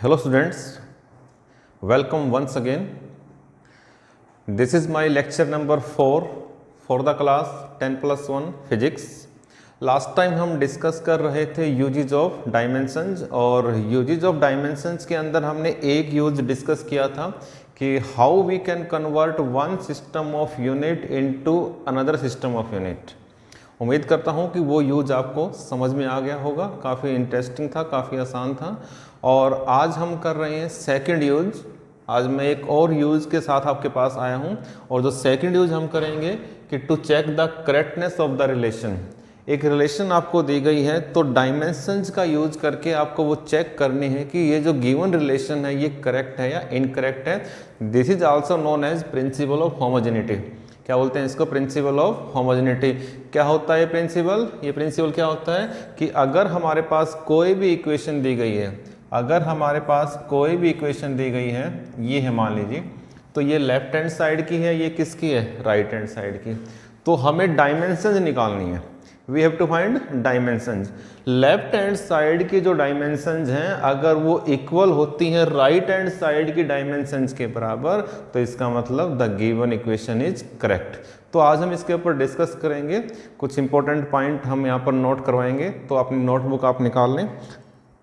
Hello students, welcome once again. This is my lecture number 4 for the class 10+1 physics. Last time हम discuss कर रहे थे uses of dimensions और uses of dimensions के अंदर हमने एक यूज डिस्कस किया था कि how we can convert one system of unit into another system of unit. उम्मीद करता हूँ कि वो यूज आपको समझ में आ गया होगा, काफ़ी इंटरेस्टिंग था, काफ़ी आसान था। और आज हम कर रहे हैं सेकंड यूज। आज मैं एक और यूज के साथ आपके पास आया हूँ और जो सेकंड यूज हम करेंगे कि to check the correctness of the relation. एक रिलेशन आपको दी गई है तो डायमेंशंस का यूज करके आपको वो चेक करनी है कि ये जो गिवन रिलेशन है ये करेक्ट है या इनकरेक्ट है। This is also known as principle of homogeneity. क्या बोलते हैं इसको? Principle of homogeneity. क्या होता है ये प्रिंसिपल? ये प्रिंसिपल क्या होता है कि अगर हमारे पास कोई भी इक्वेशन दी गई है, अगर हमारे पास कोई भी इक्वेशन दी गई है, ये है मान लीजिए, तो ये लेफ्ट हैंड साइड की है, ये किसकी है? राइट हैंड साइड की। तो हमें डायमेंशंस निकालनी है। We have to find dimensions. Left hand side की जो डायमेंशंस हैं अगर वो इक्वल होती हैं राइट हैंड साइड की डायमेंशंस के बराबर, तो इसका मतलब the given equation is correct. तो आज हम इसके ऊपर डिस्कस करेंगे, कुछ इंपॉर्टेंट पॉइंट हम यहाँ पर नोट करवाएंगे। तो अपनी नोटबुक आप निकाल लें,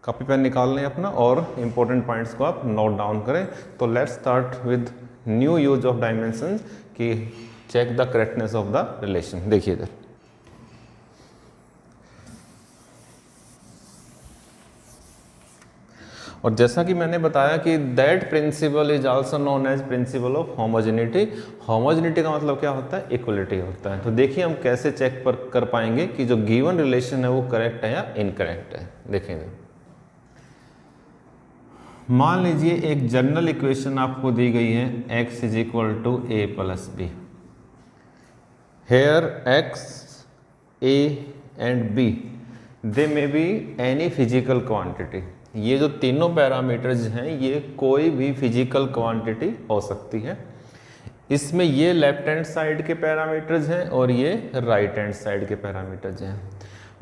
कॉपी पेन निकाल लें अपना और इंपॉर्टेंट पॉइंट्स को आप नोट डाउन करें। तो let's start with new use of dimensions कि check the correctness of the relation. देखिए इधर, और जैसा कि मैंने बताया कि that principle is also known as principle of homogeneity. Homogeneity का मतलब क्या होता है? इक्वलिटी होता है। तो देखिए हम कैसे चेक कर पाएंगे कि जो गिवन रिलेशन है वो करेक्ट है या इनकरेक्ट है। देखेंगे, मान लीजिए एक जनरल इक्वेशन आपको दी गई है x is equal to a plus B. Here x, a and b they may be any physical quantity. ये जो तीनों पैरामीटर्स हैं ये कोई भी फिजिकल क्वांटिटी हो सकती है। इसमें ये लेफ्ट हैंड साइड के पैरामीटर्स हैं और ये राइट हैंड साइड के पैरामीटर्स हैं।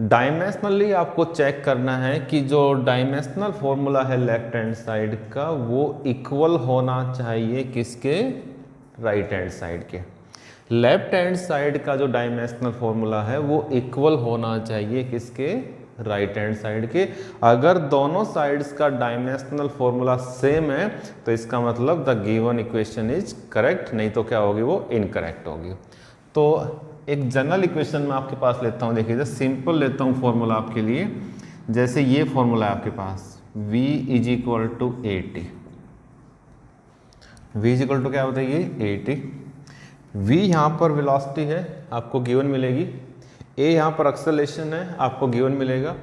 डायमेंशनली आपको चेक करना है कि जो डायमेंशनल फॉर्मूला है लेफ्ट हैंड साइड का वो इक्वल होना चाहिए किसके? राइट हैंड साइड के। लेफ्ट हैंड साइड का जो डायमेंशनल फॉर्मूला है वो इक्वल होना चाहिए किसके? राइट हैंड साइड के। अगर दोनों साइड्स का डायमेंशनल फॉर्मूला सेम है तो इसका मतलब the given equation is correct, नहीं तो क्या होगी? वो इनकरेक्ट होगी। तो एक जनरल इक्वेशन मैं आपके पास लेता हूँ, देखिए सिंपल लेता हूँ फॉर्मूला आपके लिए। जैसे ये फॉर्मूला है आपके पास v is equal to A T. V is equal to क्या होता है? ये ए टी। v यहाँ पर वेलोसिटी है, आपको गिवन मिलेगी। a यहाँ पर एक्सेलरेशन है, आपको गिवन मिलेगा।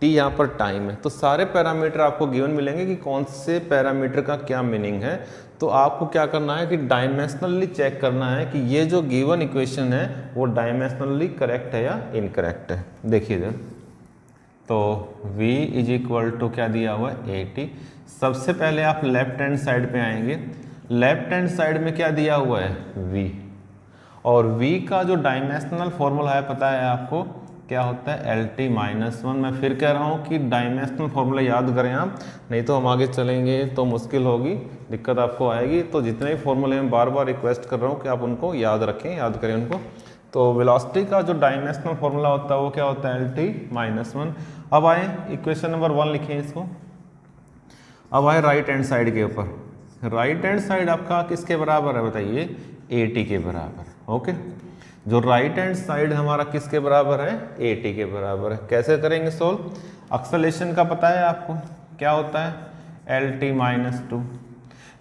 t यहाँ पर टाइम है। तो सारे पैरामीटर आपको गिवन मिलेंगे कि कौन से पैरामीटर का क्या मीनिंग है। तो आपको क्या करना है कि डायमेंशनली चेक करना है कि ये जो गिवन इक्वेशन है वो डायमेंशनली करेक्ट है या इनकरेक्ट है। देखिए इधर, तो v इज इक्वल टू क्या दिया हुआ है? 80। सबसे पहले आप लेफ्ट हैंड साइड पे आएंगे। लेफ्ट हैंड साइड में क्या दिया हुआ है? v। और v का जो डायमेंशनल फॉर्मूला है पता है आपको क्या होता है? LT-1। मैं फिर कह रहा हूँ कि डायमेंशनल फॉर्मूला याद करें आप, नहीं तो हम आगे चलेंगे तो मुश्किल होगी, दिक्कत आपको आएगी। तो जितने भी फॉर्मूले मैं बार बार रिक्वेस्ट कर रहा हूँ कि आप उनको याद रखें, याद करें उनको। तो वेलोसिटी का जो डायमेंशनल फॉर्मूला होता है वो क्या होता है? LT-1। अब आए इक्वेशन नंबर 1 लिखें इसको। अब आए राइट हैंड साइड के ऊपर। राइट हैंड साइड आपका किसके बराबर है बताइए? 80 के बराबर। ओके, जो राइट हैंड साइड हमारा किसके बराबर है? 80 के बराबर है। कैसे करेंगे सोल्व? एक्सेलरेशन का पता है आपको क्या होता है? LT-2।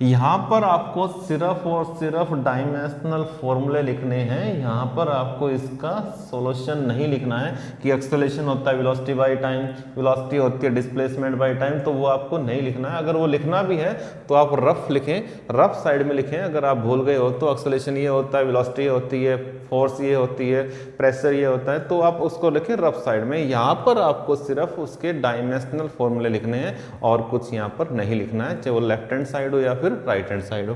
यहाँ पर आपको सिर्फ और सिर्फ डायमेंशनल फॉर्मूले लिखने हैं। यहाँ पर आपको इसका सॉल्यूशन नहीं लिखना है कि एक्सेलरेशन होता है वेलोसिटी बाय टाइम, वेलोसिटी होती है डिस्प्लेसमेंट बाय टाइम, तो वो आपको नहीं लिखना है। अगर वो लिखना भी है तो आप रफ लिखें, रफ साइड में लिखें। अगर आप भूल गए हो तो एक्सेलरेशन ये होता है, वेलोसिटी ये होती है, फोर्स ये होती है, प्रेशर ये होता है, तो आप उसको लिखें रफ साइड में। यहाँ पर आपको सिर्फ उसके डायमेंशनल फॉर्मूले लिखने हैं और कुछ यहाँ पर नहीं लिखना है, चाहे वो लेफ्ट हैंड साइड हो या फिर राइट हैंड साइड हो।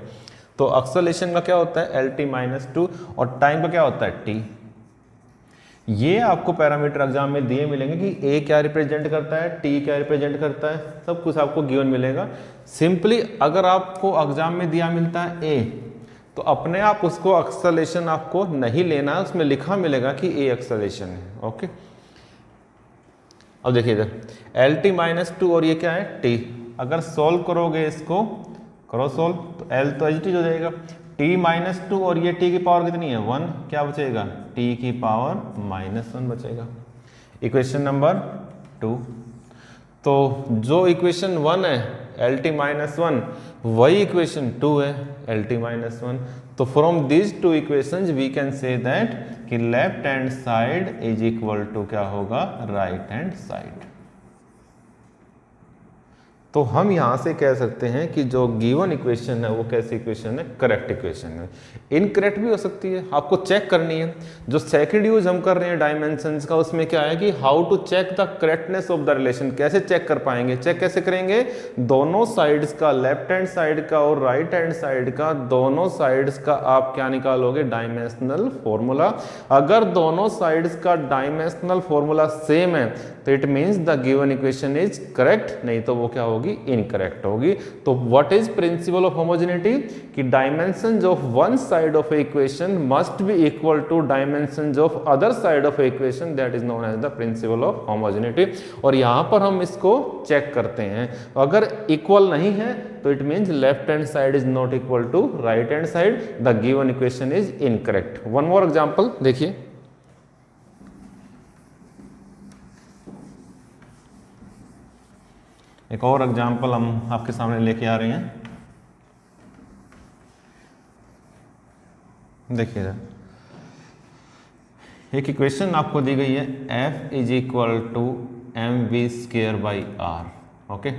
तो एक्सेलरेशन का क्या होता है? LT-2 और टाइम का क्या होता है? T। ये आपको पैरामीटर एग्जाम में दिए मिलेंगे कि ए क्या रिप्रेजेंट करता है, टी क्या रिप्रेजेंट करता है, सब कुछ आपको गिवन मिलेगा। सिंपली अगर आपको एग्जाम में दिया मिलता है ए, तो अपने आप उसको एक्सेलरेशन आपको नहीं लेना है, उसमें लिखा मिलेगा कि ए एक्सेलरेशन है। ओके, अब देखिए इधर LT -2 और ये क्या है T। अगर सोल्व करोगे इसको, करो सोल्व, तो L तो एच हो जाएगा, T -2 और ये T की पावर कितनी है 1, क्या बचेगा T की पावर -1 बचेगा। Equation number 2। तो जो इक्वेशन 1 है LT -1, वही इक्वेशन 2 है LT -1। तो from these two equations we can say that कि left hand side is equal to क्या होगा, राइट हैंड साइड। तो हम यहाँ से कह सकते हैं कि जो गिवन इक्वेशन है वो कैसी इक्वेशन है, करेक्ट इक्वेशन है। इनकरेक्ट भी हो सकती है, आपको चेक करनी है। जो सेकंड यूज हम कर रहे हैं डायमेंशंस का, उसमें क्या है कि how to check the correctness of the relation. कैसे चेक कर पाएंगे, चेक कैसे करेंगे, दोनों साइड्स का, लेफ्ट हैंड साइड का और राइट हैंड साइड का, दोनों साइड्स का आप क्या निकालोगे, डायमेंशनल फॉर्मूला। अगर दोनों साइड्स का डायमेंशनल फॉर्मूला सेम है तो it means the given equation is correct, नहीं तो वो क्या होगी, इनकरेक्ट होगी। तो what is principle of homogeneity, कि dimensions of one side of equation must be equal to dimensions of other side of equation, that is known as the principle of homogeneity. और यहां पर हम इसको चेक करते हैं, अगर इक्वल नहीं है तो it means left hand side is not equal to right hand side, the given equation is incorrect. One more example देखिए, एक और एग्जाम्पल हम आपके सामने लेके आ रहे हैं। देखिए एक इक्वेशन आपको दी गई है, F is equal to mv²/r। Okay,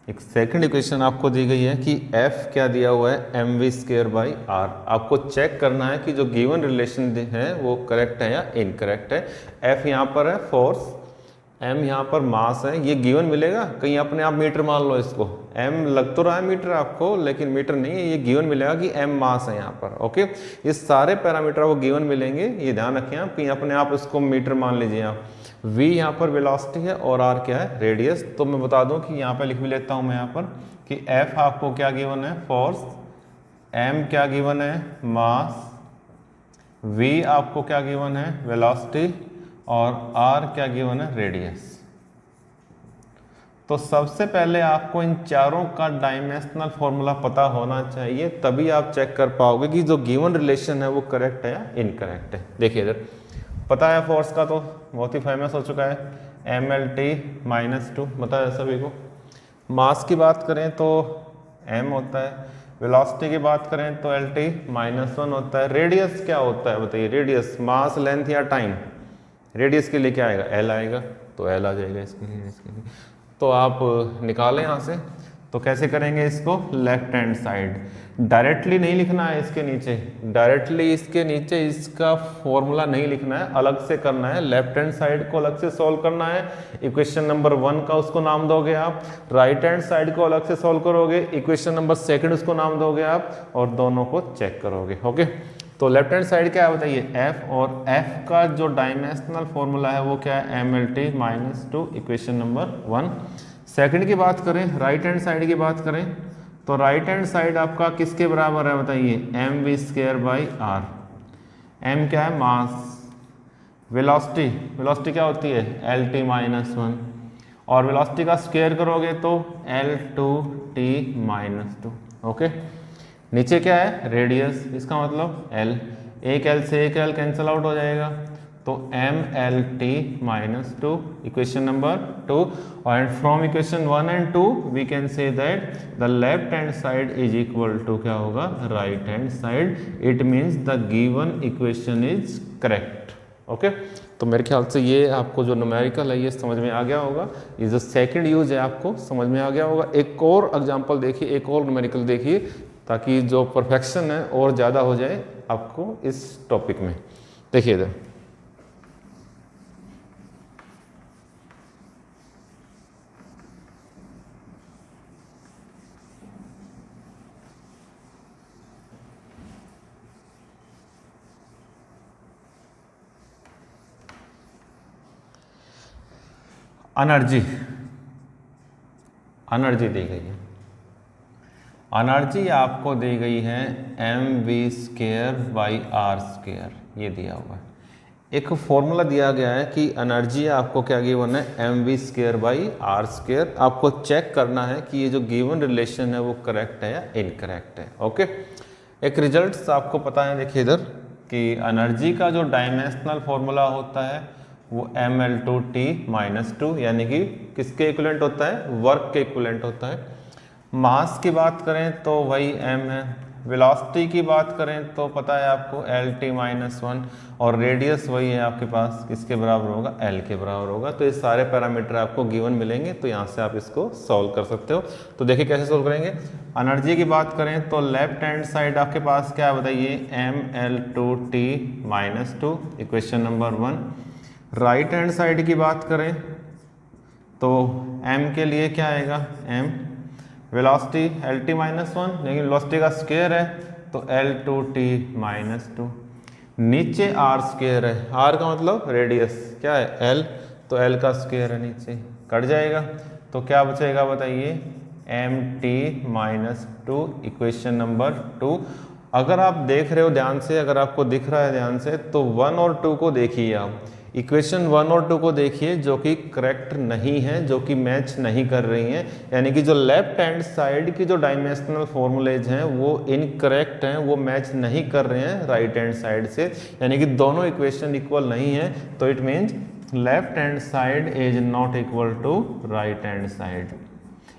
एक सेकंड इक्वेशन आपको दी गई है कि F क्या दिया हुआ है, mv²/r। आपको चेक करना है कि जो गिवन रिलेशन है वो करेक्ट है या इनकरेक्ट है। F यहाँ पर है फोर्स, m यहाँ पर मास है, ये गिवन मिलेगा, कहीं अपने आप मीटर मान लो इसको, m लग तो रहा है मीटर आपको लेकिन मीटर नहीं है, ये गिवन मिलेगा कि m मास है यहाँ पर। ओके, ये सारे पैरामीटर आपको गिवन मिलेंगे, ये ध्यान रखें आप, कहीं अपने आप इसको मीटर मान लीजिए आप। v यहाँ पर वेलोसिटी है और r क्या है, रेडियस। तो मैं बता दूं कि यहाँ पर लिख भी लेता हूँ मैं यहाँ पर कि f आपको क्या गिवन है, फोर्स, m क्या गिवन है, मास, v आपको क्या गिवन है, वेलोसिटी, और r क्या गिवन है, रेडियस। तो सबसे पहले आपको इन चारों का डायमेंशनल फॉर्मूला पता होना चाहिए, तभी आप चेक कर पाओगे कि जो गिवन रिलेशन है वो करेक्ट है या इनकरेक्ट है। देखिए इधर पता है फोर्स का तो बहुत ही फेमस हो चुका है, mLT -2 पता है सभी को। मास की बात करें तो m होता है, वेलोसिटी की बात करें तो LT -1 होता है। रेडियस क्या होता है बताइए, रेडियस मास, लेंथ या टाइम, रेडियस के लिए क्या आएगा, L आएगा, तो L आ जाएगा इसके लिए, इसके लिए। तो आप निकालें यहाँ से, तो कैसे करेंगे इसको, लेफ्ट हैंड साइड, डायरेक्टली नहीं लिखना है इसके नीचे, डायरेक्टली इसके नीचे इसका फॉर्मूला नहीं लिखना है, अलग से करना है। लेफ्ट हैंड साइड को अलग से सॉल्व करना है, इक्वेशन नंबर 1 का उसको नाम दोगे आप, राइट हैंड साइड को अलग से सॉल्व करोगे, इक्वेशन नंबर 2 उसको नाम दोगे आप, और दोनों को चेक करोगे। ओके, तो लेफ्ट हैंड साइड क्या है बताइए, F, और F का जो डायमेंशनल फॉर्मूला है वो क्या है, mLT -2, इक्वेशन नंबर 1। सेकंड की बात करें, राइट हैंड साइड की बात करें, तो राइट हैंड साइड आपका किसके बराबर है बताइए, mv²/r। m क्या है, मास, वेलोसिटी, वेलोसिटी क्या होती है, LT -1, और वेलोसिटी का स्क्वायर करोगे तो L2T -2। ओके, नीचे क्या है, रेडियस, इसका मतलब L, एक L से एक L कैंसिल आउट हो जाएगा, तो mLT -2, इक्वेशन नंबर 2। और from equation 1 and 2 we can say that the left hand side is equal to क्या होगा, right hand side, it means the given equation is correct. Okay, तो मेरे ख्याल से ये आपको जो न्यूमेरिकल है ये समझ में आ गया होगा, ये जो सेकंड यूज है आपको समझ में आ गया होगा। एक और एग्जांपल देखिए, एक और न्यूमेरिकल देखिए, ताकि जो परफेक्शन है और ज़्यादा हो जाए आपको इस टॉपिक में। देखिए इधर एनर्जी दी गई है, एनर्जी आपको दी गई है mv²/r², ये दिया हुआ है। एक फॉर्मूला दिया गया है कि एनर्जी आपको क्या गिवन है, mv²/r²। आपको चेक करना है कि ये जो गिवन रिलेशन है वो करेक्ट है या इनकरेक्ट है। ओके, एक रिजल्ट्स आपको पता है, देखिए इधर कि एनर्जी का जो डायमेंशनल फॉर्मूला होता है वो mL/T-2, यानी कि किसके इक्विवेलेंट होता है, वर्क के इक्विवेलेंट होता है। मास की बात करें तो वही m है, वेलोसिटी की बात करें तो पता है आपको L/T-1, और रेडियस वही है आपके पास, किसके बराबर होगा, L के बराबर होगा। तो ये सारे पैरामीटर आपको गिवन मिलेंगे, तो यहाँ से आप इसको सॉल्व कर सकते हो। तो देखिए कैसे सॉल्व करेंगे। एनर्जी की बात करें तो लेफ्ट हैंड साइड आपके पास क्या है बताइए, mL/T-2, equation number 1। Right hand side की बात करें तो m के लिए क्या आएगा, m वेलोसिटी L/T-1, लेकिन वेलोसिटी का स्क्वायर है तो L/T-2। नीचे r² है, r का मतलब रेडियस क्या है, L, तो L का स्क्वायर है, नीचे कट जाएगा तो क्या बचेगा बताइए, mt-2, इक्वेशन नंबर 2। अगर आप देख रहे हो ध्यान से, अगर आपको दिख रहा है ध्यान से, तो 1 और 2 को देखिए आप, इक्वेशन 1 और 2 को देखिए जो कि करेक्ट नहीं है, जो कि मैच नहीं कर रही हैं, यानी कि जो लेफ्ट हैंड साइड की जो डायमेंशनल फॉर्मूलेज हैं वो इनकरेक्ट हैं, वो मैच नहीं कर रहे हैं राइट हैंड साइड से, यानी कि दोनों इक्वेशन इक्वल नहीं है। तो it means left hand side is not equal to right hand side.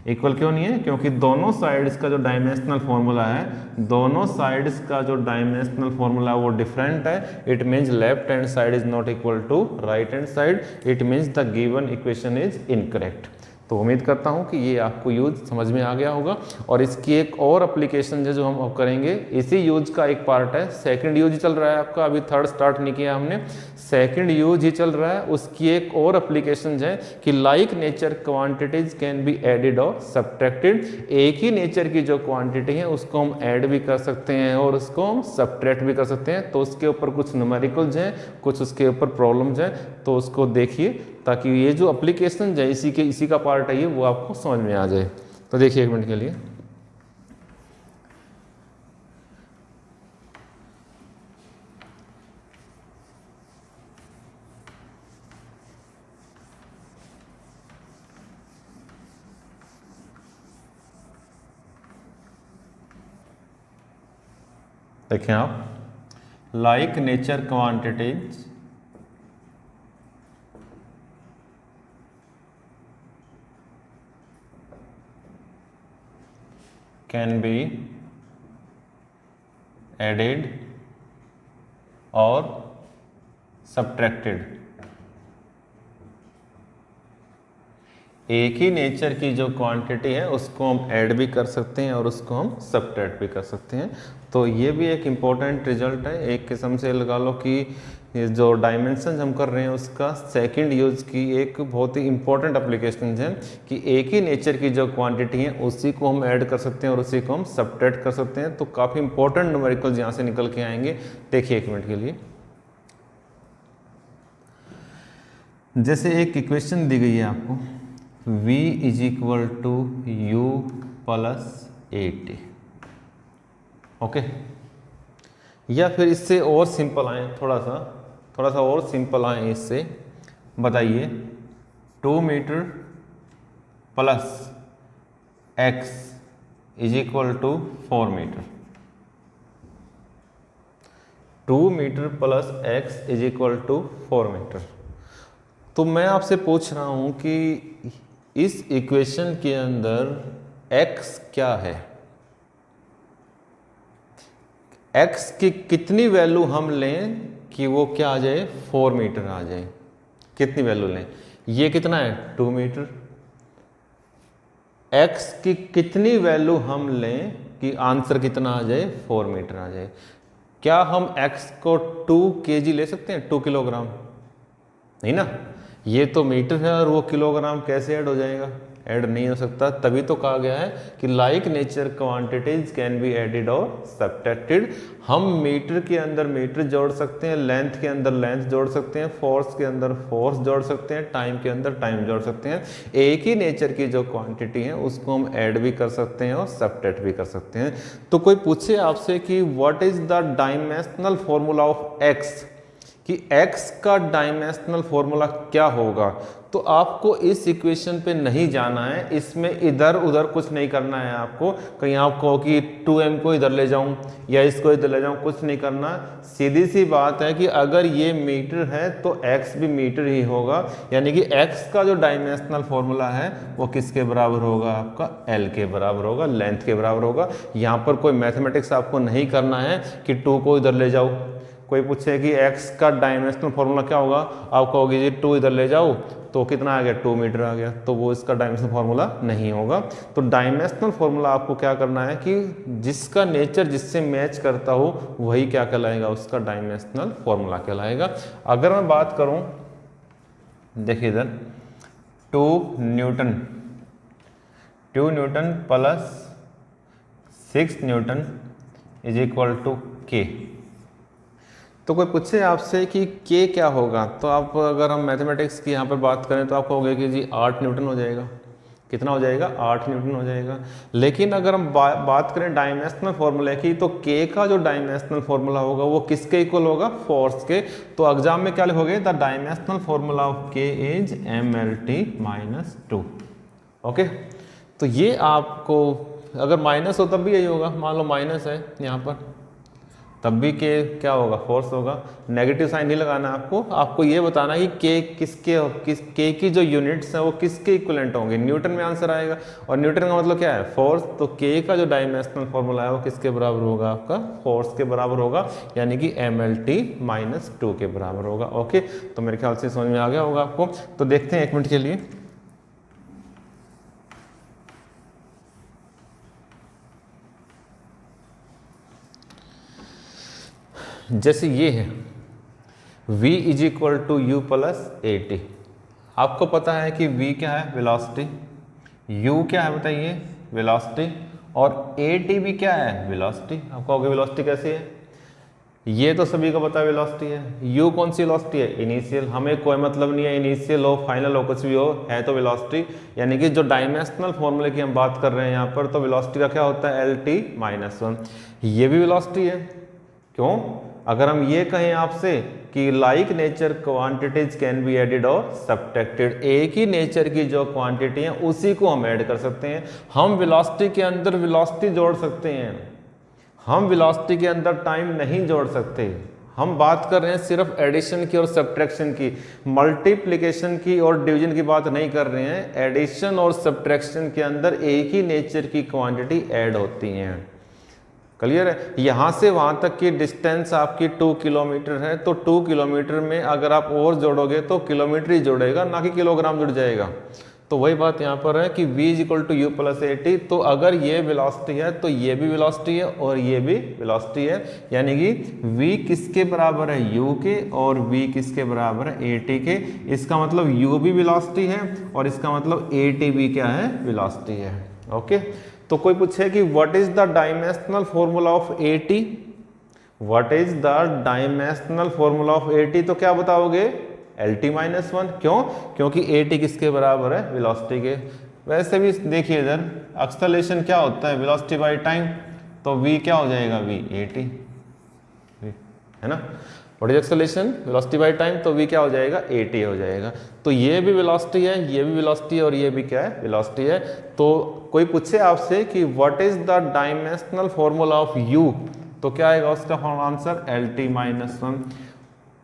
Equal क्यों नहीं है, क्योंकि दोनों साइड्स का जो डायमेंशनल फॉर्मूला है, दोनों साइड्स का जो डायमेंशनल फॉर्मूला है वो डिफरेंट है। It means left hand side is not equal to right hand side, it means the given equation is incorrect. तो उम्मीद करता हूं कि ये आपको यूज समझ में आ गया होगा। और इसकी एक और एप्लीकेशन है जो हम अब करेंगे, इसी यूज का एक पार्ट है, सेकंड यूज चल रहा है आपका, अभी थर्ड स्टार्ट नहीं किया हमने, सेकंड यूज ही चल रहा है। उसकी एक और एप्लीकेशन है कि like nature quantities can be added और सब्ट्रैक्टेड। एक ही नेचर की जो क्वांटिटी है उसको हम ऐड भी कर सकते हैं और उसको हम सब्ट्रैक्ट भी कर सकते हैं। तो उसके ऊपर कुछ न्यूमेरिकल्स हैं, कुछ उसके ऊपर प्रॉब्लम्स हैं, तो उसको देखिए ताकि ये जो एप्लीकेशन है इसी का पार्ट है ये, वो आपको समझ में आ जाए। तो देखिए एक मिनट के लिए, देखें आप, like nature quantities can be added और सब्ट्रैक्टेड। एक ही नेचर की जो क्वांटिटी है उसको हम ऐड भी कर सकते हैं और उसको हम सब्ट्रैक्ट भी कर सकते हैं। तो ये भी एक इम्पॉर्टेंट रिजल्ट है, एक किस्म से लगा लो कि ये जो डायमेंशन हम कर रहे हैं उसका सेकंड यूज की एक बहुत ही इंपॉर्टेंट एप्लीकेशन है कि एक ही नेचर की जो क्वांटिटी है उसी को हम ऐड कर सकते हैं और उसी को हम सब्ट्रैक्ट कर सकते हैं। तो काफ़ी इंपॉर्टेंट न्यूमेरिकल्स यहाँ से निकल के आएंगे। देखिए एक मिनट के लिए, जैसे एक इक्वेशन दी गई है आपको, v is equal to U plus A T, okay. या फिर इससे और सिंपल आए, थोड़ा सा और सिंपल आए इससे, बताइए 2 metre plus x is equal to 4 metre. 2 metre plus x is equal to 4 metre. तो मैं आपसे पूछ रहा हूं कि इस इक्वेशन के अंदर x क्या है, x की कितनी वैल्यू हम लें कि वो क्या आ जाए, 4 मीटर आ जाए, कितनी वैल्यू लें, ये कितना है 2 मीटर। x की कितनी वैल्यू हम लें कि आंसर कितना आ जाए, 4 मीटर आ जाए। क्या हम x को 2 kg ले सकते हैं, 2 किलोग्राम, नहीं ना, ये तो मीटर है और वो किलोग्राम कैसे ऐड हो जाएगा, ऐड नहीं हो सकता। तभी तो कहा गया है कि like nature quantities can be added और सब्ट्रैक्टेड। हम मीटर के अंदर मीटर जोड़ सकते हैं, लेंथ के अंदर लेंथ जोड़ सकते हैं, फोर्स के अंदर फोर्स जोड़ सकते हैं, टाइम के अंदर टाइम जोड़ सकते हैं। एक ही नेचर की जो क्वांटिटी है उसको हम ऐड भी कर सकते हैं और सब्ट्रैक्ट भी कर सकते हैं। तो कोई पूछे आपसे कि what is the dimensional formula of x, कि x का डायमेंशनल फॉर्मूला क्या होगा, तो आपको इस इक्वेशन पे नहीं जाना है, इसमें इधर उधर कुछ नहीं करना है आपको। कहीं आप कहो कि 2m को इधर ले जाऊं या इसको इधर ले जाऊं, कुछ नहीं करना। सीधी सी बात है कि अगर ये मीटर है तो x भी मीटर ही होगा, यानी कि x का जो डायमेंशनल फॉर्मूला है वो किसके बराबर होगा, आपका l के बराबर होगा, लेंथ के बराबर होगा। यहाँ पर कोई मैथमेटिक्स आपको नहीं करना है कि 2 को इधर ले जाओ। कोई पूछे कि x का डायमेंशनल फॉर्मूला क्या होगा, आप कहोगे जी 2 इधर ले जाओ तो कितना आ गया, 2 मीटर आ गया, तो वो इसका डायमेंशनल फॉर्मूला नहीं होगा। तो डायमेंशनल फॉर्मूला आपको क्या करना है कि जिसका नेचर जिससे मैच करता हो वही क्या कहलाएगा, उसका डायमेंशनल फॉर्मूला कहलाएगा। अगर मैं बात करूं, देखिए इधर 2 newton plus 6 newton is equal to K. तो कोई पूछे आपसे कि के क्या होगा, तो आप अगर हम मैथमेटिक्स की यहाँ पर बात करें तो आप कहोगे कि जी 8 न्यूटन हो जाएगा। कितना हो जाएगा, 8 न्यूटन हो जाएगा। लेकिन अगर हम बात करें डायमेंशनल फॉर्मूले की, तो के का जो डायमेंशनल फॉर्मूला होगा वो किसके इक्वल होगा, फोर्स के। तो एग्जाम में क्या लिखोगे, द डायमेंशनल फॉर्मूला ऑफ के इज mLT-2। ओके, तो ये आपको अगर माइनस हो तब भी यही होगा, मान लो माइनस है यहाँ पर, तब भी के क्या होगा, फोर्स होगा। नेगेटिव साइन नहीं लगाना आपको ये बताना है कि के की जो यूनिट्स हैं वो किसके इक्विवेलेंट होंगे, न्यूटन में आंसर आएगा। और न्यूटन का मतलब क्या है, फोर्स। तो के का जो डायमेंशनल फॉर्मूला है वो किसके बराबर होगा, आपका फोर्स के बराबर होगा, यानी कि mLT-2 के बराबर होगा। ओके, तो मेरे ख्याल से समझ में आ गया होगा आपको। तो देखते हैं 1 मिनट के लिए। जैसे ये है v is equal to U plus A T. आपको पता है कि v क्या है, वेलोसिटी, u क्या है बताइए, वेलोसिटी, और ए टी भी क्या है, वेलोसिटी। आप कहोगे वेलोसिटी कैसी है, ये तो सभी को पता है वेलोसिटी है। u कौन सी वेलोसिटी है, इनिशियल। हमें कोई मतलब नहीं है इनिशियल हो फाइनल हो कुछ भी हो, है तो वेलोसिटी। यानी कि जो डायमेंशनल फॉर्मूले की हम बात कर रहे हैं यहाँ पर, तो वेलोसिटी का क्या होता है, LT-1। ये भी वेलोसिटी है। क्यों, अगर हम ये कहें आपसे कि like nature quantities can be added और सब्ट्रैक्टेड, एक ही नेचर की जो क्वांटिटी है उसी को हम ऐड कर सकते हैं। हम वेलोसिटी के अंदर वेलोसिटी जोड़ सकते हैं, हम वेलोसिटी के अंदर टाइम नहीं जोड़ सकते। हम बात कर रहे हैं सिर्फ एडिशन की और सब्ट्रैक्शन की, मल्टीप्लिकेशन की और डिवीजन की बात नहीं कर रहे हैं। एडिशन और सब्ट्रैक्शन के अंदर एक ही नेचर की क्वांटिटी ऐड होती हैं। क्लियर है, यहाँ से वहाँ तक की डिस्टेंस आपकी 2 किलोमीटर है, तो 2 किलोमीटर में अगर आप और जोड़ोगे तो किलोमीटर ही जोड़ेगा, ना कि किलोग्राम जुड़ जाएगा। तो वही बात यहाँ पर है कि v is equal to U plus A T. तो अगर ये वेलोसिटी है तो ये भी वेलोसिटी है और ये भी वेलोसिटी है, यानी कि v किसके बराबर है, u के, और v किसके बराबर है, ए टी के। इसका मतलब u भी वेलोसिटी है और इसका मतलब ए टी भी क्या है, वेलोसिटी है। ओके, तो कोई पूछे कि what is the dimensional formula of A T, what is the dimensional formula of A T, तो क्या बताओगे, LT-1। क्यों, क्योंकि ए टी किसके बराबर है, वेलोसिटी के। वैसे भी देखिए इधर एक्सेलरेशन क्या होता है, वेलोसिटी बाय टाइम, तो v क्या हो जाएगा, v ए टी, है ना। What is acceleration, velocity by time, तो v क्या हो जाएगा, ए टी हो जाएगा। तो ये भी वेलोसिटी है, ये भी वेलोसिटी है और ये भी क्या है, वेलोसिटी है। तो कोई पूछे आपसे कि what is the dimensional formula of u, तो क्या आएगा उसका answer, LT-1।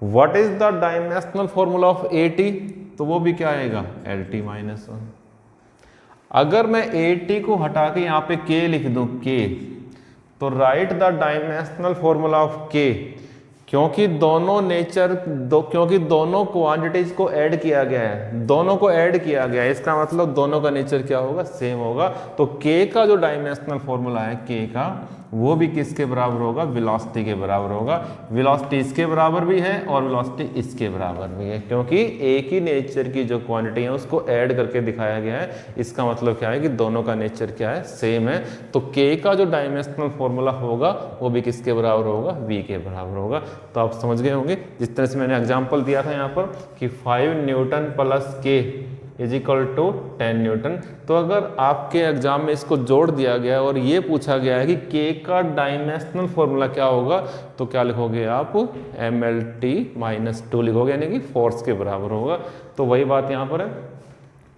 What is the dimensional formula of A T, तो वो भी क्या आएगा, LT-1। अगर मैं ए टी को हटा के यहाँ पे k लिख दूं, k, तो right the dimensional formula of k, क्योंकि दोनों क्वांटिटीज को ऐड किया गया है, दोनों को ऐड किया गया है, इसका मतलब दोनों का नेचर क्या होगा, सेम होगा। तो k का जो डायमेंशनल फॉर्मूला है, k का, वो भी किसके बराबर होगा, वेलोसिटी के बराबर होगा। वेलोसिटी इसके बराबर भी है और वेलोसिटी इसके बराबर भी है, क्योंकि एक ही नेचर की जो क्वांटिटी है उसको ऐड करके दिखाया गया है। इसका मतलब क्या है कि दोनों का नेचर क्या है, सेम है। तो के का जो डायमेंशनल फॉर्मूला होगा वो भी किसके बराबर होगा, वी के बराबर होगा। तो आप समझ गए होंगे, जिस तरह से मैंने एग्जाम्पल दिया था यहाँ पर कि 5 न्यूटन प्लस के इज इक्वल टू 10 न्यूटन। तो अगर आपके एग्जाम में इसको जोड़ दिया गया और ये पूछा गया है कि के का डायमेंशनल फॉर्मूला क्या होगा, तो क्या लिखोगे आप, mlt-2 लिखोगे, यानी कि फोर्स के बराबर होगा। तो वही बात यहाँ पर है।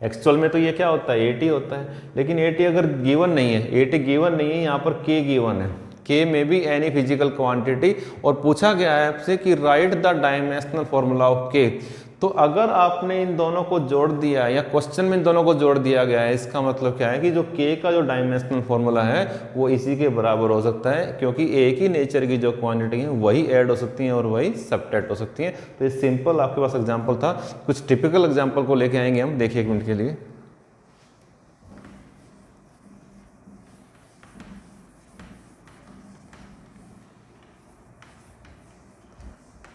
एक्चुअल में तो ये क्या होता है, 80 होता है, लेकिन 80 अगर गिवन नहीं है, 80 गिवन नहीं है, यहाँ पर के गिवन है, के में भी एनी फिजिकल क्वांटिटी, और पूछा गया है आपसे कि right the dimensional formula of के। तो अगर आपने इन दोनों को जोड़ दिया या क्वेश्चन में इन दोनों को जोड़ दिया गया है, इसका मतलब क्या है कि जो के का जो डायमेंशनल फॉर्मूला है वो इसी के बराबर हो सकता है, क्योंकि एक ही नेचर की जो क्वांटिटी है वही ऐड हो सकती हैं और वही सब्ट्रैक्ट हो सकती हैं। तो ये सिंपल आपके पास एग्जाम्पल था। कुछ टिपिकल एग्जाम्पल को लेके आएंगे हम, देखिए 1 मिनट के लिए।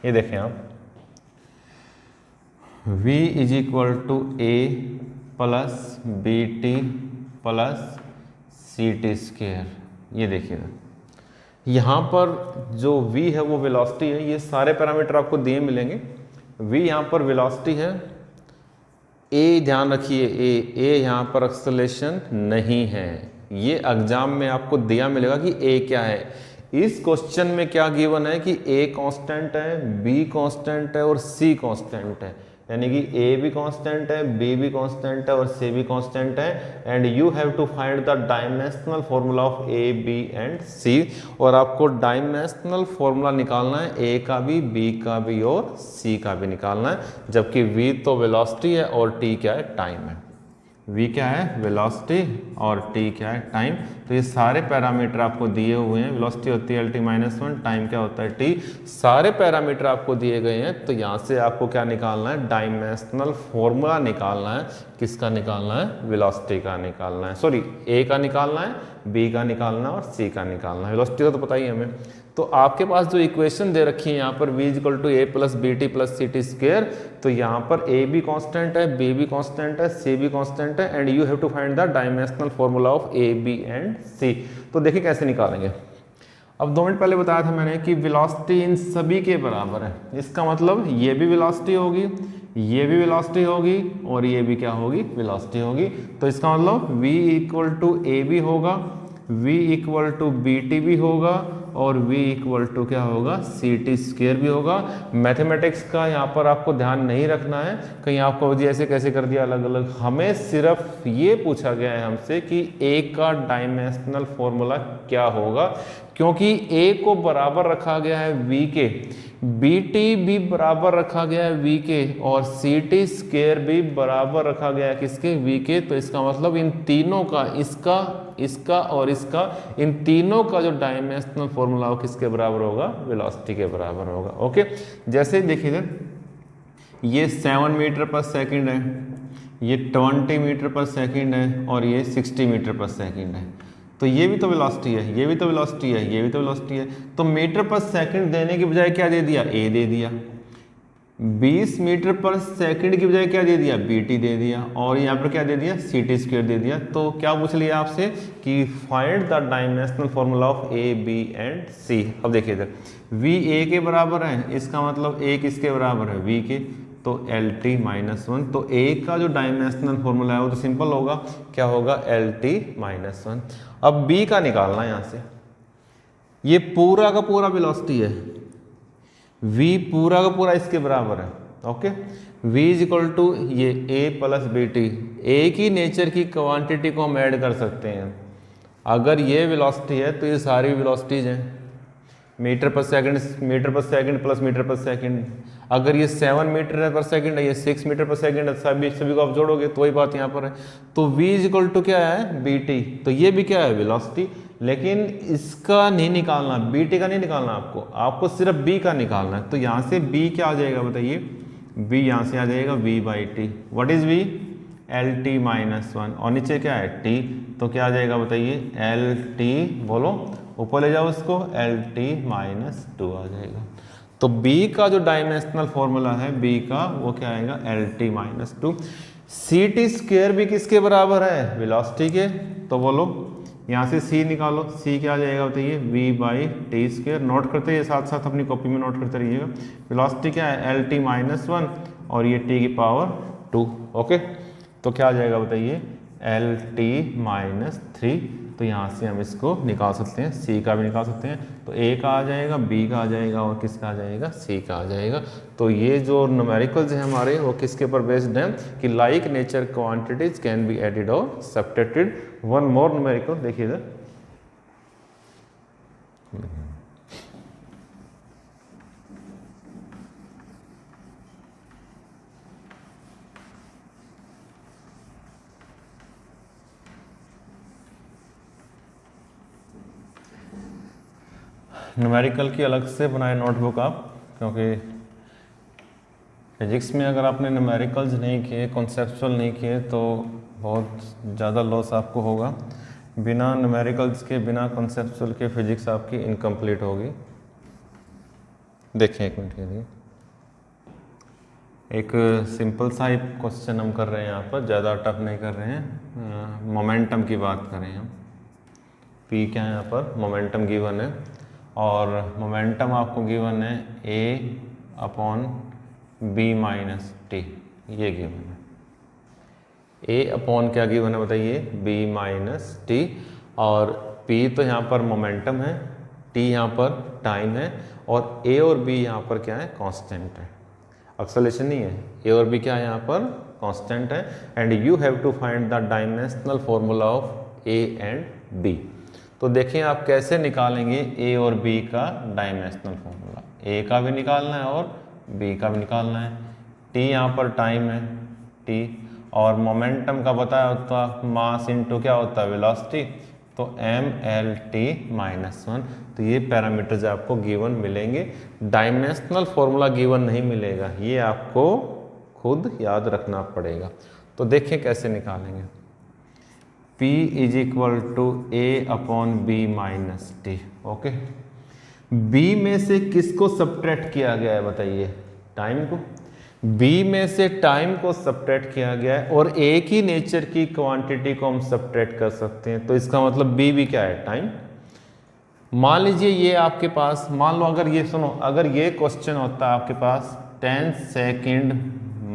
ये देखें आप, v is equal to A plus B T plus C T square. ये देखिएगा, यहाँ पर जो v है वो वेलोसिटी है। ये सारे पैरामीटर आपको दिए मिलेंगे। v यहाँ पर वेलोसिटी है, a ध्यान रखिए, a यहाँ पर एक्सेलरेशन नहीं है। ये एग्जाम में आपको दिया मिलेगा कि a क्या है। इस क्वेश्चन में क्या गिवन है कि a कांस्टेंट है, b कांस्टेंट है और c कांस्टेंट है, यानी कि a भी कांस्टेंट है, b भी कांस्टेंट है और c भी कांस्टेंट है। And you have to find the dimensional formula of a, b and c। और आपको डायमेंशनल फॉर्मूला निकालना है a का भी, b का भी और c का भी निकालना है। जबकि v तो वेलोसिटी है और t क्या है, टाइम है। v क्या है, वेलोसिटी, और t क्या है, टाइम। तो ये सारे पैरामीटर आपको दिए हुए हैं। वेलोसिटी होती है lt-1, टाइम क्या होता है t। सारे पैरामीटर आपको दिए गए हैं। तो यहाँ से आपको क्या निकालना है, डायमेंशनल फॉर्मूला निकालना है। किसका निकालना है, वेलोसिटी का निकालना है, सॉरी a का निकालना है, b का निकालना है और c का निकालना है। वेलोसिटी का तो पता ही है हमें। तो आपके पास जो इक्वेशन दे रखी है यहाँ पर v equal to A plus B T plus C T square, तो यहाँ पर a भी कांस्टेंट है, b भी कांस्टेंट है, c भी कांस्टेंट है। And you have to find the dimensional formula of a, b and c। तो देखिए कैसे निकालेंगे। अब 2 मिनट पहले बताया था मैंने कि वेलोसिटी इन सभी के बराबर है। इसका मतलब ये भी वेलोसिटी होगी, ये भी वेलोसिटी होगी और ये भी क्या होगी, वेलोसिटी होगी। तो इसका मतलब v इक्वल टू ए भी होगा, v equal to B T भी होगा और v इक्वल टू क्या होगा, सी टी स्क्वेयर भी होगा। मैथमेटिक्स का यहाँ पर आपको ध्यान नहीं रखना है, कहीं आपको ऐसे कैसे कर दिया अलग अलग। हमें सिर्फ ये पूछा गया है हमसे कि a का डायमेंशनल फॉर्मूला क्या होगा, क्योंकि a को बराबर रखा गया है v के, bt भी बराबर रखा गया है v के और सी टी स्क्वेयर भी बराबर रखा गया है किसके, v के। तो इसका मतलब इन तीनों का, इसका और इसका, इन तीनों का जो डायमेंशनल फॉर्मूला हो किसके बराबर होगा, वेलोसिटी के बराबर होगा। ओके, जैसे देखिए ये 7 मीटर पर सेकंड है, ये 20 मीटर पर सेकंड है और ये 60 मीटर पर सेकंड है। तो ये भी तो वेलोसिटी है, ये भी तो वेलोसिटी है, ये भी तो वेलोसिटी है। तो मीटर पर सेकंड देने की बजाय क्या दे दिया, a दे दिया। 20 मीटर पर सेकंड की बजाय क्या दे दिया, bt दे दिया। और यहाँ पर क्या दे दिया, सी टी स्क्वेयर दे दिया। तो क्या पूछ लिया आपसे कि find the dimensional formula of a, b and c। अब देखिए इधर v a के बराबर है, इसका मतलब a किसके बराबर है, v के। तो lt-1, तो a का जो डायमेंशनल फॉर्मूला है वो तो सिंपल होगा, क्या होगा, lt-1। अब b का निकालना है यहाँ से। ये पूरा का पूरा वेलोसिटी है, v पूरा का पूरा इसके बराबर है। Okay, v is equal to ये a प्लस बी टी। एक ही नेचर की क्वांटिटी को हम ऐड कर सकते हैं। अगर ये वेलोसिटी है तो ये सारी वेलोसिटीज हैं, मीटर पर सेकंड प्लस मीटर पर सेकंड। अगर ये 7 मीटर पर सेकंड है, ये 6 मीटर पर सेकंड है, सभी को आप जोड़ोगे तो वही बात यहाँ पर है। तो v इज इक्वल टू क्या है, बी टी। तो ये भी क्या है, वेलोसिटी। लेकिन इसका नहीं निकालना, bt का नहीं निकालना, आपको सिर्फ b का निकालना है। तो यहाँ से b क्या आ जाएगा बताइए, b यहाँ से आ जाएगा v by T. What is v, lt-1 और नीचे क्या है t। तो क्या आ जाएगा बताइए, lt बोलो ऊपर ले जाओ इसको, LT-2 आ जाएगा। तो B का जो डायमेंशनल फॉर्मूला है B का, वो क्या आएगा, LT-2। CT² भी किसके बराबर है, वेलोसिटी के। तो बोलो यहाँ से C निकालो, C क्या आ जाएगा बताइए, V/T²। नोट करते रहिए साथ साथ, अपनी कॉपी में नोट करते रहिएगा। वेलोसिटी क्या है, LT-1 और ये T⁻²। ओके, तो क्या आ जाएगा बताइए, LT-3। तो यहाँ से हम इसको निकाल सकते हैं, C का भी निकाल सकते हैं। तो A का आ जाएगा, B का आ जाएगा और किसका आ जाएगा, C का आ जाएगा। तो ये जो न्यूमेरिकल्स हैं हमारे, वो किसके ऊपर बेस्ड हैं कि like nature quantities can be added और सब्ट्रैक्टेड। वन मोर न्यूमेरिकल देखिए इधर, न्यूमेरिकल की अलग से बनाए नोटबुक आप, क्योंकि फिजिक्स में अगर आपने न्यूमेरिकल्स नहीं किए, कॉन्सेप्चुअल नहीं किए, तो बहुत ज़्यादा लॉस आपको होगा। बिना न्यूमेरिकल्स के, बिना कॉन्सेप्चुअल के फिजिक्स आपकी इनकम्प्लीट होगी। देखिए एक मिनट के लिए, एक सिंपल सा ही क्वेश्चन हम कर रहे हैं यहाँ पर, ज़्यादा टफ नहीं कर रहे हैं। मोमेंटम की बात करें हम, P क्या है यहाँ पर, मोमेंटम गिवन है, और मोमेंटम आपको गिवन है A/B-T, ये गिवन है। A/ क्या गिवन है बताइए, B-T, और P तो यहाँ पर मोमेंटम है, T यहाँ पर टाइम है, और A और B यहाँ पर क्या है, कांस्टेंट है, एक्सेलरेशन नहीं है। A और B क्या है यहाँ पर, कांस्टेंट है। And you have to find the dimensional formula of A and B। तो देखिए आप कैसे निकालेंगे A और B का डायमेंशनल फॉर्मूला। A का भी निकालना है और B का भी निकालना है। T यहाँ पर टाइम है, T, और मोमेंटम का बताया होता मास इनटू क्या होता है, वेलोसिटी, तो mLT-1। तो ये पैरामीटर्स आपको गिवन मिलेंगे, डायमेंशनल फॉर्मूला गिवन नहीं मिलेगा, ये आपको खुद याद रखना पड़ेगा। तो देखिए कैसे निकालेंगे। P = A/B-T। ओके, B में से किसको सब्ट्रैक्ट किया गया है बताइए, टाइम को। B में से टाइम को सब्ट्रैक्ट किया गया है, और एक ही नेचर की क्वांटिटी को हम सब्ट्रैक्ट कर सकते हैं। तो इसका मतलब B भी क्या है, टाइम। मान लीजिए ये आपके पास, मान लो अगर ये, सुनो, अगर ये क्वेश्चन होता है आपके पास 10 सेकेंड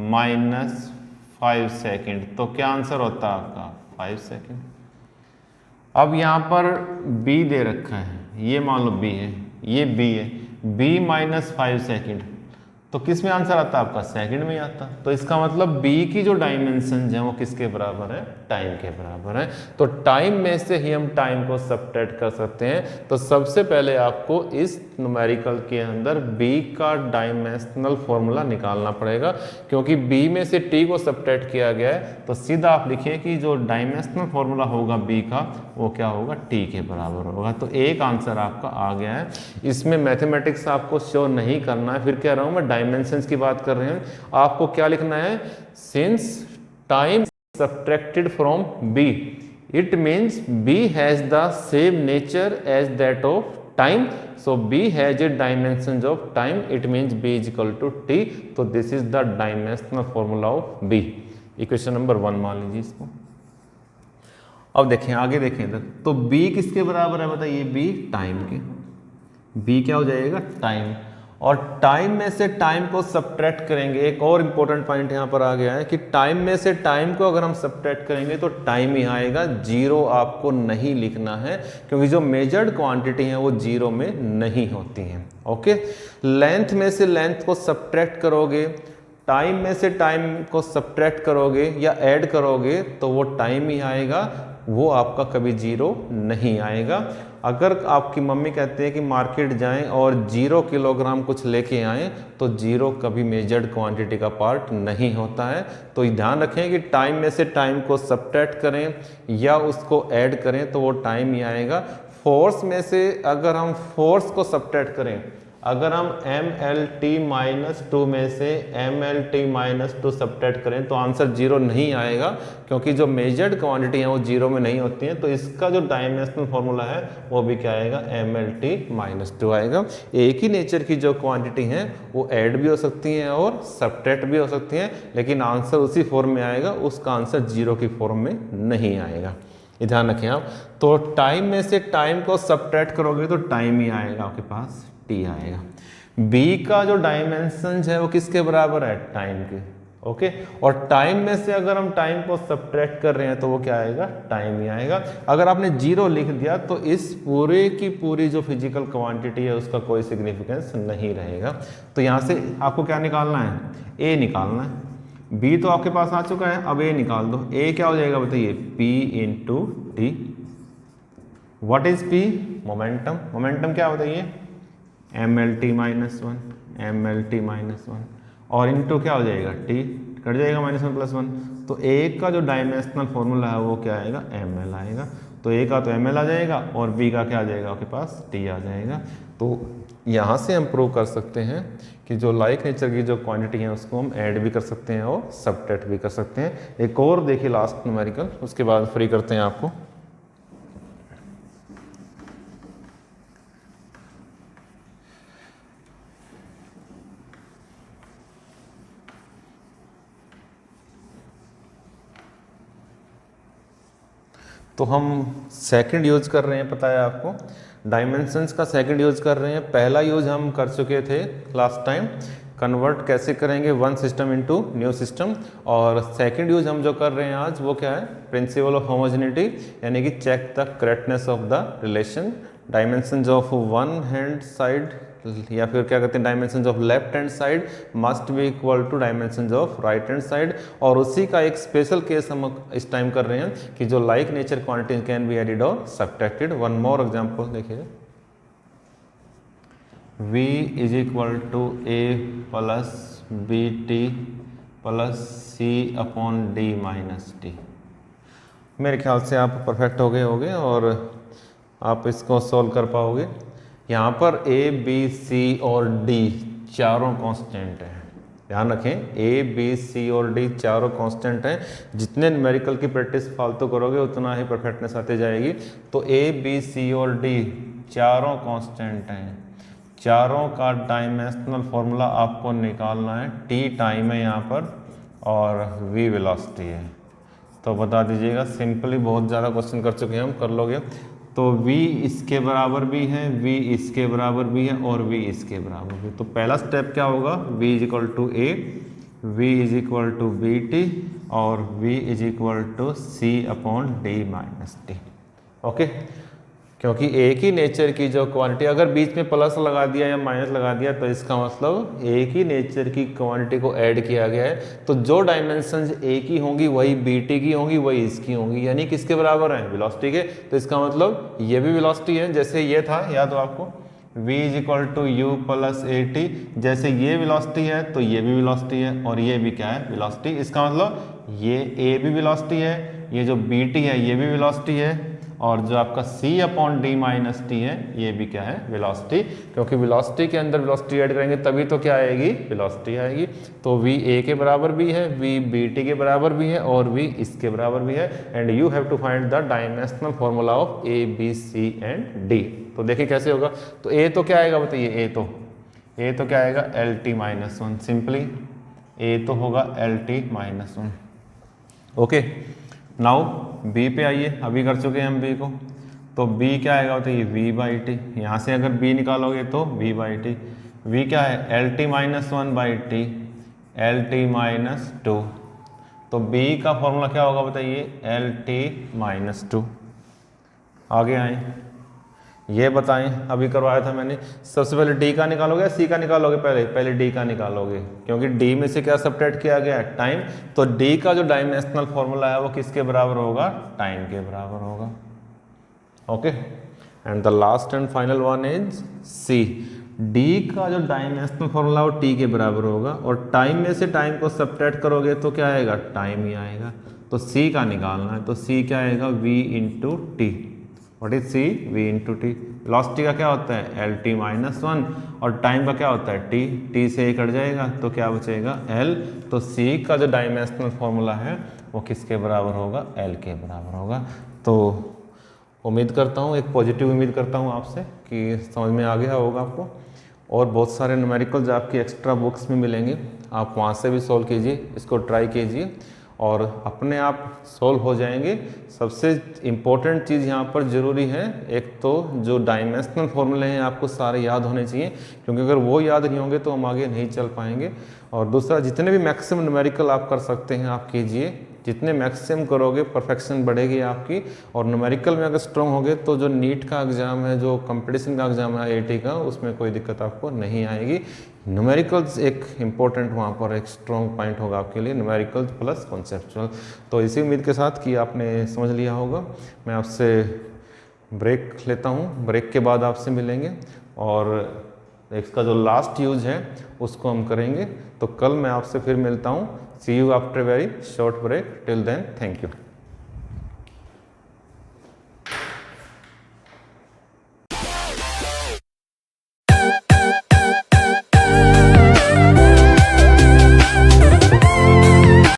-5 सेकेंड, तो क्या आंसर होता है आपका, 5 सेकेंड। अब यहाँ पर B दे रखा है, ये मान लो B है, ये B है, B -5 सेकेंड, तो किस में आंसर आता है आपका, सेकंड में आता। तो इसका मतलब B की जो डायमेंशन है वो किसके बराबर है, टाइम के बराबर है। तो टाइम में से ही हम टाइम को सब्ट्रैक्ट कर सकते हैं। तो सबसे पहले आपको इस न्यूमेरिकल के अंदर B का डायमेंशनल फॉर्मूला निकालना पड़ेगा, क्योंकि B में से T को सब्ट्रैक्ट किया गया है। तो सीधा आप लिखिए कि जो डायमेंशनल फॉर्मूला होगा B का, वो क्या होगा, T के बराबर होगा। तो एक आंसर आपका आ गया है। इसमें मैथमेटिक्स आपको शो नहीं करना है, फिर कह रहा हूं मैं, डायमेंशंस की बात कर रहे हैं। आपको क्या लिखना है, since time subtracted from B, it means B has the same nature as that of time, so B has a dimensions of time, it means B = T। तो this is the dimensional formula of B। Equation number 1 मान लीजिए इसको। अब देखें, आगे देखें इधर, तो B किसके बराबर है बताइए, B टाइम के। B क्या हो जाएगा, टाइम, और टाइम में से टाइम को सब्ट्रैक्ट करेंगे। एक और इंपॉर्टेंट पॉइंट यहाँ पर आ गया है कि टाइम में से टाइम को अगर हम सब्ट्रैक्ट करेंगे तो टाइम ही आएगा, जीरो आपको नहीं लिखना है, क्योंकि जो मेजर्ड क्वांटिटी है वो जीरो में नहीं होती हैं। ओके, लेंथ में से लेंथ को सब्ट्रैक्ट करोगे, टाइम में से टाइम को सब्ट्रैक्ट करोगे या ऐड करोगे, तो वो टाइम ही आएगा, वो आपका कभी जीरो नहीं आएगा। अगर आपकी मम्मी कहते हैं कि मार्केट जाएं और 0 किलोग्राम कुछ लेके आएं, तो जीरो कभी मेजर्ड क्वांटिटी का पार्ट नहीं होता है। तो ध्यान रखें कि टाइम में से टाइम को सब्ट्रैक्ट करें या उसको ऐड करें तो वो टाइम ही आएगा। फोर्स में से अगर हम फोर्स को सब्ट्रैक्ट करें, अगर हम M L T minus two में से M L T minus two subtract करें तो आंसर जीरो नहीं आएगा, क्योंकि जो मेजर्ड क्वांटिटी है वो जीरो में नहीं होती हैं। तो इसका जो डायमेंशनल फॉर्मूला है वो भी क्या आएगा, M L T minus two आएगा। एक ही नेचर की जो क्वांटिटी हैं वो ऐड भी हो सकती हैं और सब्ट्रैक्ट भी हो सकती हैं, लेकिन आंसर उसी फॉर्म में आएगा, उसका आंसर जीरो की फॉर्म में नहीं आएगा। ये ध्यान रखें आप। तो टाइम में से टाइम को सब्ट्रैक्ट करोगे तो टाइम ही आएगा आपके पास, टी आएगा। बी का जो डायमेंशन है वो किसके बराबर है, टाइम के। ओके, और टाइम में से अगर हम टाइम को सब्ट्रैक्ट कर रहे हैं तो वो क्या आएगा, टाइम ही आएगा। अगर आपने जीरो लिख दिया तो इस पूरे की पूरी जो फिजिकल क्वांटिटी है उसका कोई सिग्निफिकेंस नहीं रहेगा। तो यहाँ से आपको क्या निकालना है, ए निकालना है। बी तो आपके पास आ चुका है, अब ए निकाल दो। ए क्या हो जाएगा बताइए, P into T. What is P, momentum. Momentum क्या बताइए, M L T minus one, M L T minus one, और इंटू क्या हो जाएगा, टी, कट जाएगा माइनस वन प्लस वन। तो ए का जो डायमेंशनल फॉर्मूला है वो क्या आएगा, एम एल आएगा। तो ए का तो एम एल आ जाएगा और बी का क्या आ जाएगा आपके पास, टी आ जाएगा। तो यहाँ से हम प्रूव कर सकते हैं कि जो लाइक नेचर की जो क्वांटिटी है उसको हम ऐड भी कर सकते हैं और सब्ट्रैक्ट भी कर सकते हैं। एक और देखिए लास्ट न्यूमेरिकल, उसके बाद फ्री करते हैं आपको। तो हम सेकंड यूज कर रहे हैं, पता है आपको, डायमेंशंस का सेकंड यूज कर रहे हैं। पहला यूज हम कर चुके थे लास्ट टाइम, कन्वर्ट कैसे करेंगे one system into new system. और सेकंड यूज हम जो कर रहे हैं आज वो क्या है, प्रिंसिपल ऑफ होमोजेनिटी, यानी कि check the correctness of the relation. Dimensions of one hand side या फिर क्या कहते हैं, dimensions of left hand side must be equal to dimensions of right hand side. और उसी का एक स्पेशल केस हम इस टाइम कर रहे हैं कि जो like nature quantity can be added और सब्ट्रैक्टेड। वन मोर एग्जांपल देखिए, v is equal to A plus B T plus C upon D minus T. मेरे ख्याल से आप परफेक्ट हो गए होंगे और आप इसको सॉल्व कर पाओगे। यहाँ पर ए बी सी और डी चारों कांस्टेंट हैं, ध्यान रखें, ए बी सी और डी चारों कांस्टेंट हैं। जितने न्यूमेरिकल की प्रैक्टिस फालतू करोगे उतना ही परफेक्टनेस आती जाएगी। तो ए बी सी और डी चारों कांस्टेंट हैं, चारों का डायमेंशनल फॉर्मूला आपको निकालना है। टी टाइम है यहाँ पर और v वेलोसिटी है। तो बता दीजिएगा, सिंपली बहुत ज़्यादा क्वेश्चन कर चुके हैं हम, कर लोगे। तो v इसके बराबर भी है, v इसके बराबर भी है और v इसके बराबर भी। तो पहला स्टेप क्या होगा, v is equal to a, v is equal to B T और v is equal to c upon D minus T. Okay, क्योंकि एक ही नेचर की जो क्वांटिटी, अगर बीच में प्लस लगा दिया या माइनस लगा दिया तो इसका मतलब एक ही नेचर की क्वांटिटी को ऐड किया गया है। तो जो डायमेंशंस एक ही होंगी वही बीटी की होंगी, वही इसकी होंगी, यानी किसके बराबर है, वेलोसिटी के। तो इसका मतलब ये भी वेलोसिटी है, जैसे ये था, याद हो आपको, v is equal to U plus A T. जैसे ये वेलोसिटी है तो ये भी वेलोसिटी है और ये भी क्या है, वेलोसिटी। इसका मतलब ये a भी वेलोसिटी है, ये जो बी टी है ये भी वेलोसिटी है, और जो आपका c upon D minus T है ये भी क्या है, वेलोसिटी। क्योंकि वेलोसिटी के अंदर वेलोसिटी ऐड करेंगे तभी तो क्या आएगी, वेलोसिटी आएगी। तो v a के बराबर भी है, v b t के बराबर भी है और v इसके बराबर भी है। And you have to find the dimensional formula of a b c and d। तो देखिए कैसे होगा। तो a तो क्या आएगा बताइए, a तो क्या आएगा, L T minus one. Simply a तो होगा L T minus one. Okay, now b पे आइए, अभी कर चुके हैं हम b को। तो b क्या आएगा बताइए, v बाई टी। यहाँ से अगर b निकालोगे तो v बाई टी। v क्या है, L T minus one by T, L T minus to. तो b का फॉर्मूला क्या होगा बताइए, एल टी माइनस टू। आगे आए, ये बताएं, अभी करवाया था मैंने। सबसे पहले d का निकालोगे या c का निकालोगे, पहले d का निकालोगे, क्योंकि d में से क्या सब्ट्रैक्ट किया गया है, टाइम। तो d का जो डायमेंशनल फॉर्मूला है वो किसके बराबर होगा, टाइम के बराबर होगा। Okay, and the last and final one is c। d का जो डायमेंशनल फॉर्मूला वो t के बराबर होगा, और टाइम में से टाइम को सब्ट्रैक्ट करोगे तो क्या आएगा, टाइम ही आएगा। तो c का निकालना है, तो c क्या आएगा, v into T. What is C? V into T। Velocity का क्या होता है एल टी माइनस वन, और टाइम का क्या होता है टी, टी से कट जाएगा तो क्या बचेगा एल। तो सी का जो डायमेंशनल फॉर्मूला है वो किसके बराबर होगा, एल के बराबर होगा। तो उम्मीद करता हूँ, एक पॉजिटिव उम्मीद करता हूँ आपसे कि समझ में आ गया होगा आपको। और बहुत सारे न्यूमेरिकल्स आपकी एक्स्ट्रा बुक्स में मिलेंगे, आप वहाँ से भी सॉल्व कीजिए, इसको ट्राई कीजिए और अपने आप सॉल्व हो जाएंगे। सबसे इम्पोर्टेंट चीज़ यहाँ पर ज़रूरी है, एक तो जो डायमेंशनल फॉर्मूले हैं आपको सारे याद होने चाहिए, क्योंकि अगर वो याद नहीं होंगे तो हम आगे नहीं चल पाएंगे। और दूसरा, जितने भी मैक्सिमम न्यूमेरिकल आप कर सकते हैं आप कीजिए, जितने मैक्सिमम करोगे परफेक्शन बढ़ेगी आपकी। और न्यूमेरिकल में अगर स्ट्रॉन्ग होगे तो जो नीट का एग्ज़ाम है, जो कंपटीशन का एग्ज़ाम है आईआईटी का, उसमें कोई दिक्कत आपको नहीं आएगी। न्यूमेरिकल्स एक इम्पॉर्टेंट वहाँ पर एक स्ट्रॉन्ग पॉइंट होगा आपके लिए, न्यूमेरिकल्स प्लस कॉन्सेप्चुअल। तो इसी उम्मीद के साथ कि आपने समझ लिया होगा, मैं आपसे ब्रेक लेता हूँ, ब्रेक के बाद आपसे मिलेंगे और इसका जो लास्ट यूज है उसको हम करेंगे। तो कल मैं आपसे फिर मिलता हूँ। See you after very short break, till then thank you.